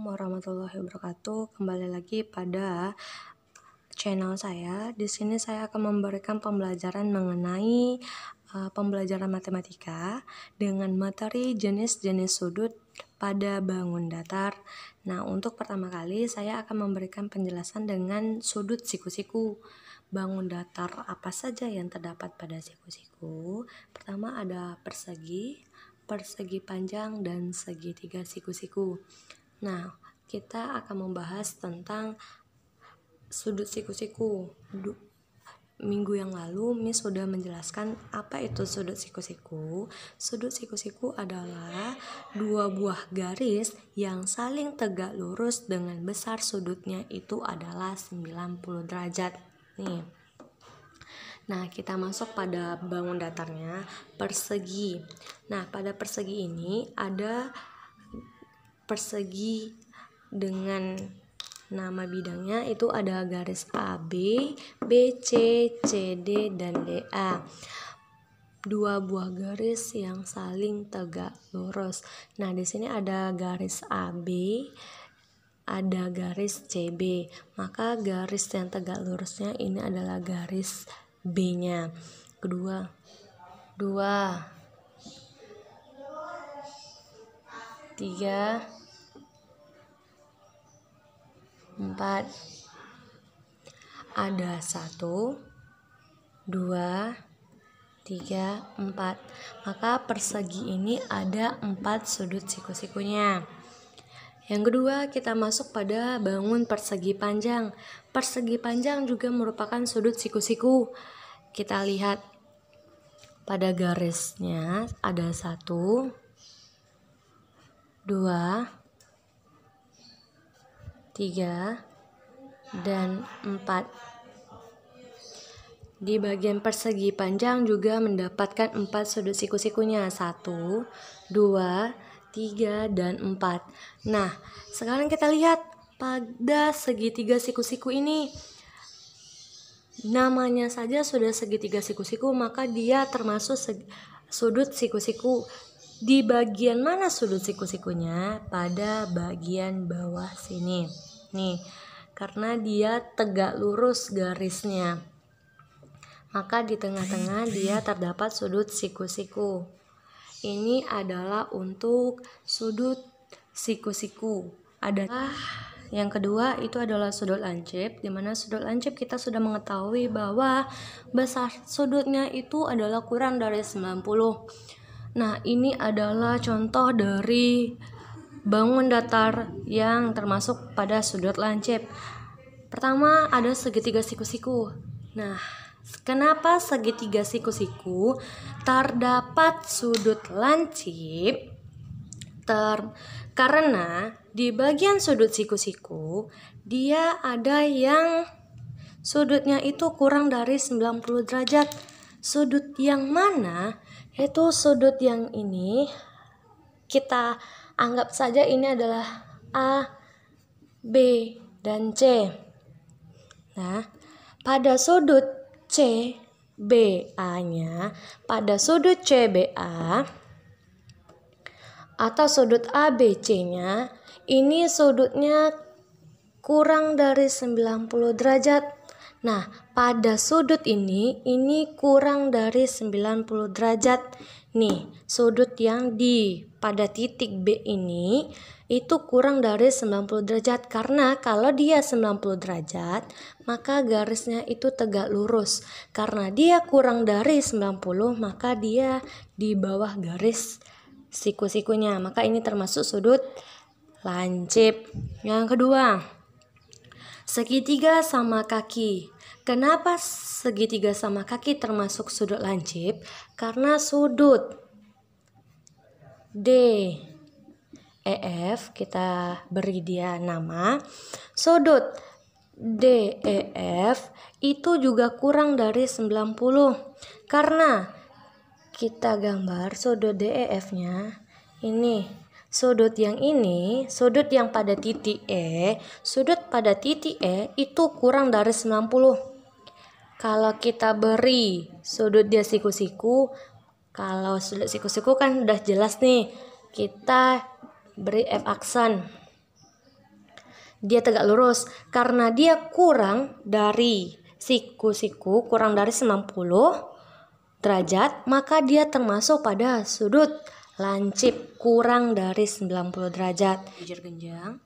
warahmatullahi wabarakatuh. Kembali lagi pada channel saya. Di sini saya akan memberikan pembelajaran mengenai pembelajaran matematika dengan materi jenis-jenis sudut pada bangun datar. Nah, untuk pertama kali saya akan memberikan penjelasan dengan sudut siku-siku. Bangun datar apa saja yang terdapat pada siku-siku? Pertama ada persegi panjang, dan segitiga siku-siku. Nah, kita akan membahas tentang sudut siku-siku. Minggu yang lalu Miss sudah menjelaskan apa itu sudut siku-siku. Sudut siku-siku adalah dua buah garis yang saling tegak lurus dengan besar sudutnya itu adalah 90 derajat. Nih. Nah, kita masuk pada bangun datarnya, persegi. Nah, pada persegi ini ada persegi dengan nama bidangnya itu ada garis AB, BC, CD, dan DA. Dua buah garis yang saling tegak lurus. Nah, di sini ada garis AB, ada garis CB. Maka garis yang tegak lurusnya ini adalah garis B-nya. Kedua, 2, 3, 4. Ada 1, 2, 3, 4. Maka persegi ini ada 4 sudut siku-sikunya. Yang kedua, kita masuk pada bangun persegi panjang. Persegi panjang juga merupakan sudut siku-siku. Kita lihat pada garisnya ada 1, 2, 3, dan 4. Di bagian persegi panjang juga mendapatkan 4 sudut siku-sikunya. 1, 2, 3, dan 4. Nah, sekarang kita lihat pada segitiga siku-siku ini. Namanya saja sudah segitiga siku-siku, maka dia termasuk sudut siku-siku. Di bagian mana sudut siku-sikunya? Pada bagian bawah sini. Nih, karena dia tegak lurus garisnya. Maka di tengah-tengah dia terdapat sudut siku-siku. Ini adalah untuk sudut siku-siku. Yang kedua itu adalah sudut lancip, di mana sudut lancip kita sudah mengetahui bahwa besar sudutnya itu adalah kurang dari 90. Nah, ini adalah contoh dari bangun datar yang termasuk pada sudut lancip. Pertama ada segitiga siku-siku. Nah, kenapa segitiga siku-siku terdapat sudut lancip? Karena di bagian sudut siku-siku dia ada yang sudutnya itu kurang dari 90 derajat. Sudut yang mana? Yaitu sudut yang ini. Kita anggap saja ini adalah A, B, dan C. Nah, pada sudut CBA-nya, pada sudut CBA atau sudut ABC-nya, ini sudutnya kurang dari 90 derajat. Nah, pada sudut ini kurang dari 90 derajat. Nih, sudut yang pada titik B ini itu kurang dari 90 derajat. Karena kalau dia 90 derajat, maka garisnya itu tegak lurus. Karena dia kurang dari 90, maka dia di bawah garis siku-sikunya. Maka ini termasuk sudut lancip. Yang kedua, segitiga sama kaki. Kenapa segitiga sama kaki termasuk sudut lancip? Karena sudut DEF, kita beri dia nama, sudut DEF itu juga kurang dari 90. Karena kita gambar sudut DEF-nya ini. Sudut yang pada titik E, sudut pada titik E itu kurang dari 90. Kalau kita beri sudut dia siku-siku, kalau sudut siku-siku kan udah jelas nih, kita beri F aksen. dia tegak lurus. Karena dia kurang dari siku-siku, kurang dari 90 derajat, maka dia termasuk pada sudut lancip kurang dari 90 derajat. Jajar genjang.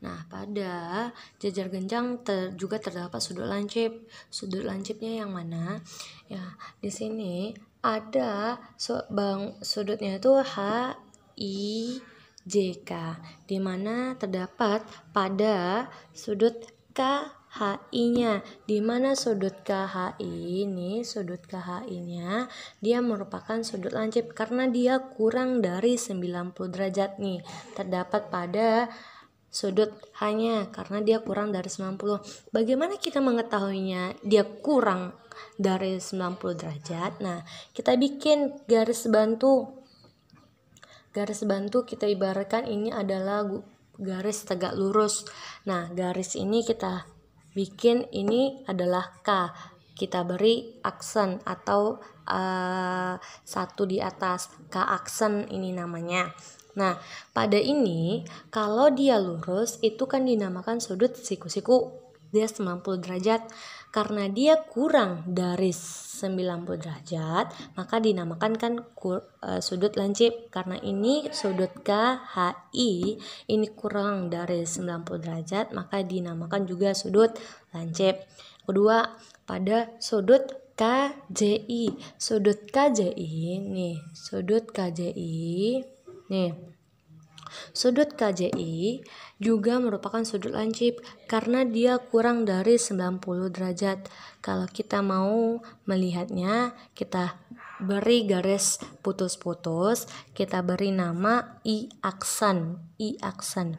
Nah, pada jajar genjang juga terdapat sudut lancip. Sudut lancipnya yang mana? Ya, di sini ada sudutnya itu HIJK, di mana terdapat pada sudut KHI-nya, di mana sudut KHI ini, sudut KHI-nya dia merupakan sudut lancip karena dia kurang dari 90 derajat nih. Terdapat pada sudut hanya karena dia kurang dari 90. Bagaimana kita mengetahuinya dia kurang dari 90 derajat? Nah, kita bikin garis bantu. Garis bantu kita ibaratkan ini adalah garis tegak lurus. Nah, garis ini kita bikin ini adalah K. Kita beri aksen atau satu di atas, K aksen ini namanya. Nah, pada ini kalau dia lurus itu kan dinamakan sudut siku-siku. Dia 90 derajat. Karena dia kurang dari 90 derajat, maka dinamakan kan sudut lancip. Karena ini sudut KHI ini kurang dari 90 derajat, maka dinamakan juga sudut lancip. Kedua, pada sudut KJI. Sudut KJI nih, sudut KJI nih. Sudut KJI juga merupakan sudut lancip karena dia kurang dari 90 derajat. Kalau kita mau melihatnya, kita beri garis putus-putus, kita beri nama I aksen, I aksen.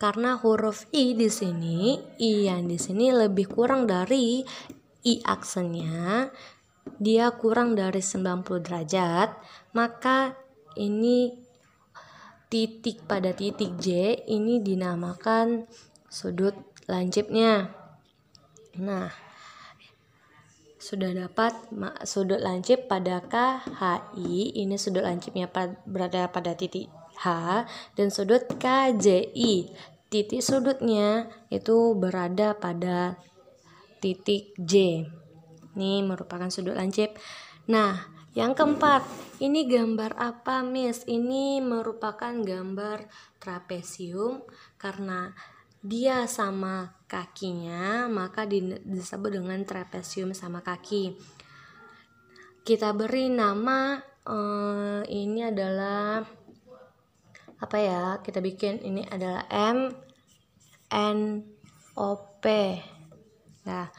Karena huruf I di sini, I yang di sini lebih kurang dari I aksennya, dia kurang dari 90 derajat, maka ini titik pada titik J ini dinamakan sudut lancipnya. Nah, sudah dapat sudut lancip pada KHI, ini sudut lancipnya berada pada titik H, dan sudut KJI, titik sudutnya itu berada pada titik J. Ini merupakan sudut lancip. Nah, yang keempat, ini gambar apa, Miss? Ini merupakan gambar trapesium karena dia sama kakinya, maka disebut dengan trapesium sama kaki. Kita beri nama ini adalah apa ya? Kita bikin ini adalah MNOP. Nah,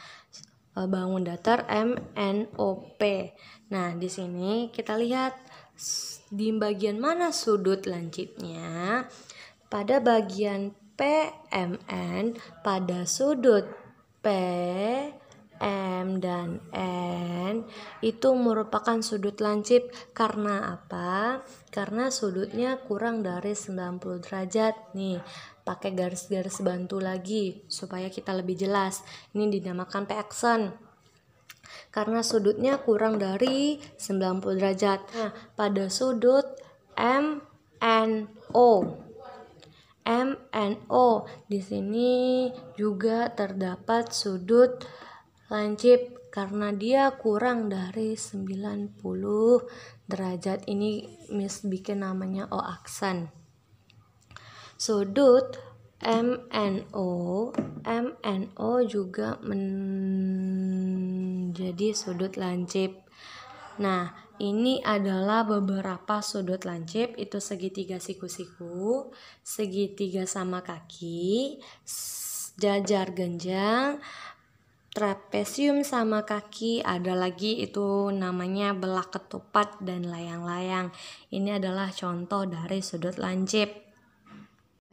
bangun datar MNOP. Nah, di sini kita lihat di bagian mana sudut lancipnya. Pada bagian PMN, pada sudut P, M, dan N itu merupakan sudut lancip. Karena apa? Karena sudutnya kurang dari 90 derajat. Nih, pakai garis-garis bantu lagi supaya kita lebih jelas. Ini dinamakan P aksen karena sudutnya kurang dari 90 derajat. Nah, pada sudut MNO, di sini juga terdapat sudut lancip karena dia kurang dari 90 derajat. Ini Miss bikin namanya O aksen. Sudut MNO juga menjadi sudut lancip. Nah, ini adalah beberapa sudut lancip, itu segitiga siku-siku, segitiga sama kaki, jajar genjang, trapesium sama kaki, ada lagi itu namanya belah ketupat dan layang-layang. Ini adalah contoh dari sudut lancip.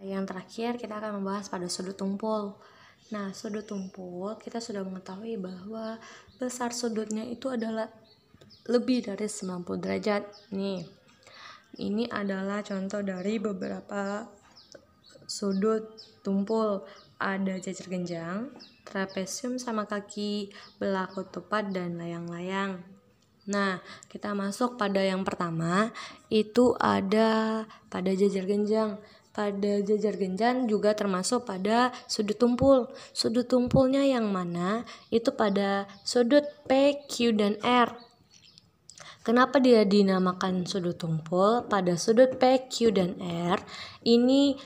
Yang terakhir kita akan membahas pada sudut tumpul. Nah, sudut tumpul kita sudah mengetahui bahwa besar sudutnya itu adalah lebih dari 90 derajat. Nih, ini adalah contoh dari beberapa sudut tumpul. Ada jajar genjang, trapesium sama kaki, belah ketupat, dan layang-layang. Nah, kita masuk pada yang pertama, itu ada pada jajar genjang. pada jajar genjang juga termasuk pada sudut tumpul. Sudut tumpulnya yang mana? Itu pada sudut P, Q, dan R. Kenapa dia dinamakan sudut tumpul? Pada sudut P, Q, dan R ini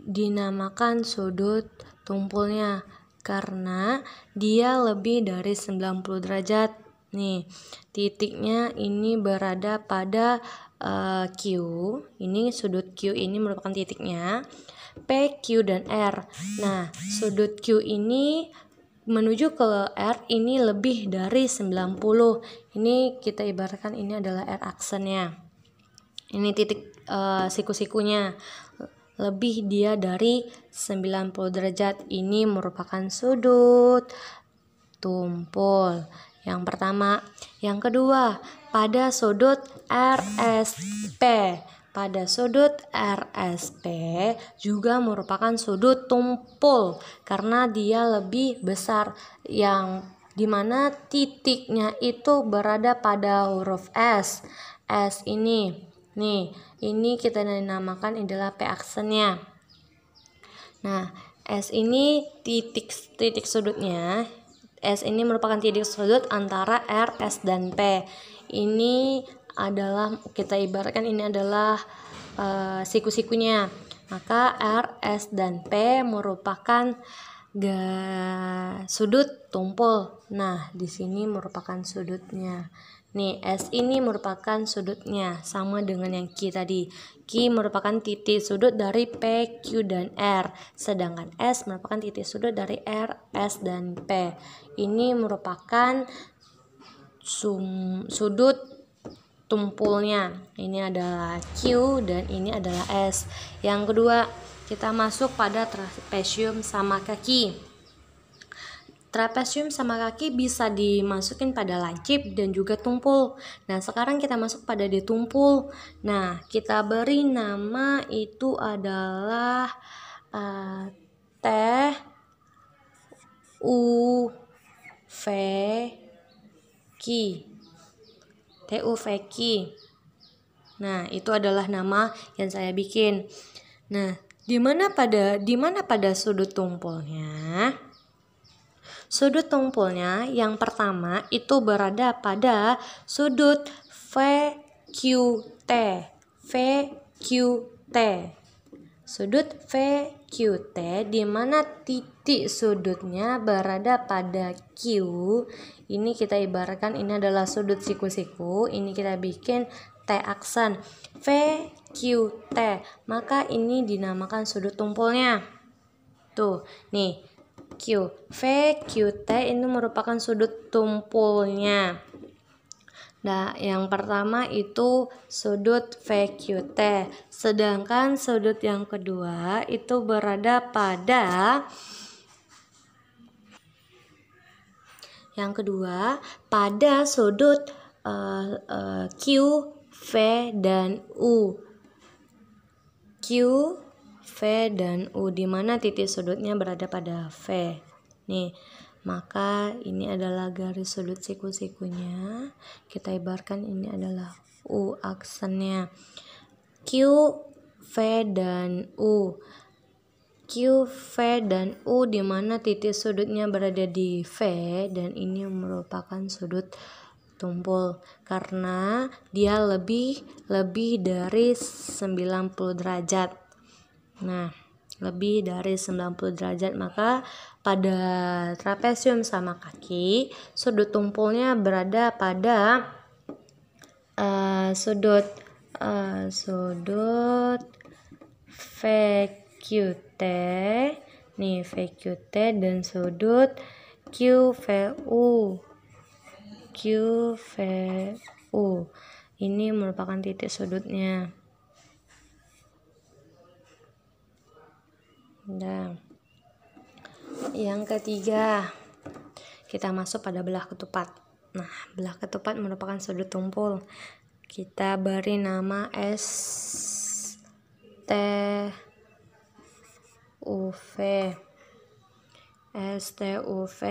dinamakan sudut tumpulnya karena dia lebih dari 90 derajat. Nih, titiknya ini berada pada Q. Ini sudut Q ini merupakan titiknya. P, Q, dan R. Nah, sudut Q ini menuju ke R ini lebih dari 90. Ini kita ibaratkan ini adalah R aksennya. Ini titik siku-sikunya. Lebih dia dari 90 derajat. Ini merupakan sudut tumpul. Yang pertama. Yang kedua, pada sudut RSP. Pada sudut RSP juga merupakan sudut tumpul karena dia lebih besar, yang dimana titiknya itu berada pada huruf S. S ini, nih, ini kita namakan adalah P aksennya. Nah, S ini titik sudutnya. S ini merupakan titik sudut antara R, S, dan P. Ini adalah, kita ibaratkan ini adalah siku-sikunya. Maka R, S, dan P merupakan sudut tumpul. Nah, di sini merupakan sudutnya. Nih, S ini merupakan sudutnya, sama dengan yang Q tadi. Q merupakan titik sudut dari P, Q, dan R. Sedangkan S merupakan titik sudut dari R, S, dan P. Ini merupakan sudut tumpulnya. Ini adalah Q dan ini adalah S. Yang kedua, kita masuk pada trapesium sama kaki. Trapesium sama kaki bisa dimasukin pada lancip dan juga tumpul. Nah, sekarang kita masuk pada di tumpul. Nah, kita beri nama itu adalah T, U, V, Q. T, U, V, Q. Nah, itu adalah nama yang saya bikin. Nah, di mana pada sudut tumpulnya? Sudut tumpulnya yang pertama itu berada pada sudut VQT. VQT. Sudut VQT di mana titik sudutnya berada pada Q. Ini kita ibaratkan ini adalah sudut siku-siku. Ini kita bikin T aksen. VQT. Maka ini dinamakan sudut tumpulnya. Tuh, nih. Q. VQT ini merupakan sudut tumpulnya. Nah, yang pertama itu sudut VQT. Sedangkan sudut yang kedua itu berada pada sudut Q, V, dan U. Q, V, dan U, di mana titik sudutnya berada pada V. Nih, maka ini adalah garis sudut siku-sikunya. Kita ibaratkan ini adalah U aksennya. Q, V, dan U. Q, V, dan U di mana titik sudutnya berada di V, dan ini merupakan sudut tumpul karena dia lebih dari 90 derajat. Nah, lebih dari 90 derajat, maka pada trapesium sama kaki sudut tumpulnya berada pada sudut VQT. Nih, VQT dan sudut QVU. QVU. Ini merupakan titik sudutnya. Nah, yang ketiga, kita masuk pada belah ketupat. Nah, belah ketupat merupakan sudut tumpul. Kita beri nama STUV. STUV.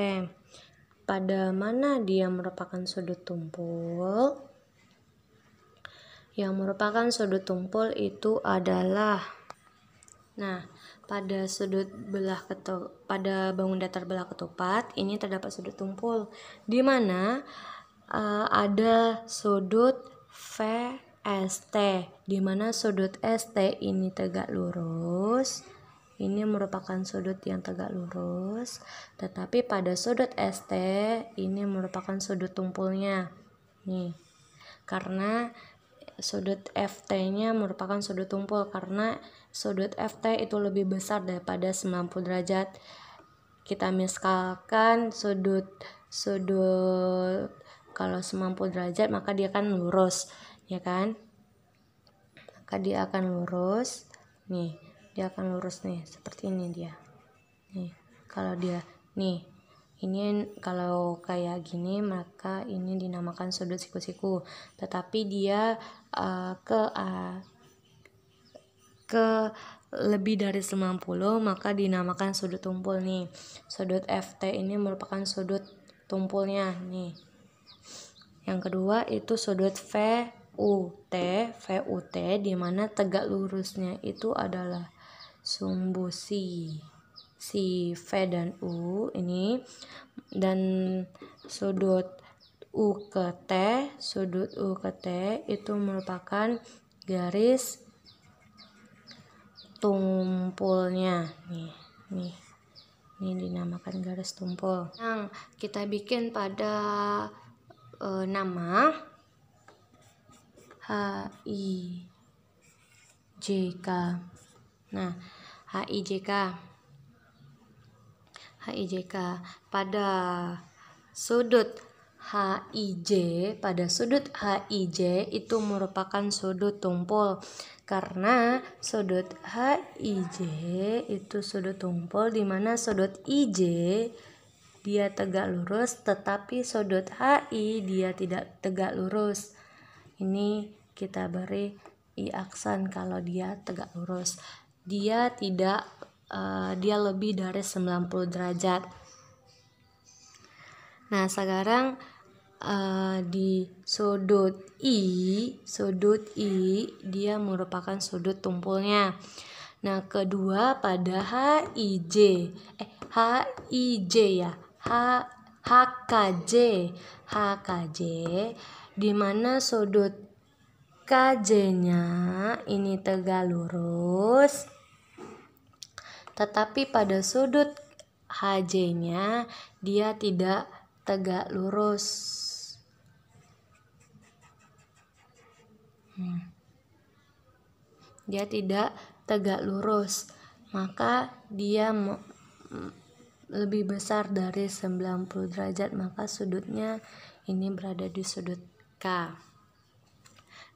Pada mana dia merupakan sudut tumpul? Yang merupakan sudut tumpul itu adalah Nah, pada bangun datar belah ketupat ini terdapat sudut tumpul di mana ada sudut VST, di mana sudut ST ini tegak lurus. Ini merupakan sudut yang tegak lurus, tetapi pada sudut ST ini merupakan sudut tumpulnya. Nih, karena sudut FT-nya merupakan sudut tumpul karena sudut FT itu lebih besar daripada 90 derajat. Kita misalkan sudut kalau 90 derajat maka dia akan lurus, ya kan? Maka dia akan lurus. Nih, dia akan lurus nih, seperti ini dia. Nih, kalau dia nih ini kalau kayak gini maka ini dinamakan sudut siku-siku, tetapi dia ke lebih dari 90 maka dinamakan sudut tumpul nih. Sudut FT ini merupakan sudut tumpulnya nih. Yang kedua itu sudut VUT di mana tegak lurusnya itu adalah sumbu si V dan U ini, dan sudut U ke T itu merupakan garis tumpulnya nih ini dinamakan garis tumpul yang kita bikin pada nama HIJK. Nah, HIJK pada sudut HIJ itu merupakan sudut tumpul karena sudut HIJ itu sudut tumpul di mana sudut IJ dia tegak lurus tetapi sudut HI dia tidak tegak lurus. Ini kita beri I aksen kalau dia tegak lurus. Dia lebih dari 90 derajat. Nah, sekarang di sudut I dia merupakan sudut tumpulnya. Nah, kedua pada HKJ di mana sudut KJ-nya ini tegak lurus, tetapi pada sudut HJ-nya dia tidak tegak lurus. Dia tidak tegak lurus, maka dia lebih besar dari 90 derajat, maka sudutnya ini berada di sudut K.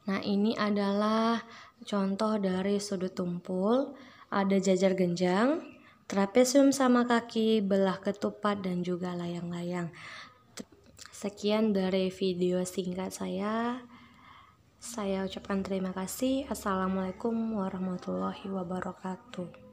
Nah, ini adalah contoh dari sudut tumpul. Ada jajar genjang, trapesium sama kaki, belah ketupat, dan juga layang-layang. Sekian dari video singkat saya. Saya ucapkan terima kasih. Assalamualaikum warahmatullahi wabarakatuh.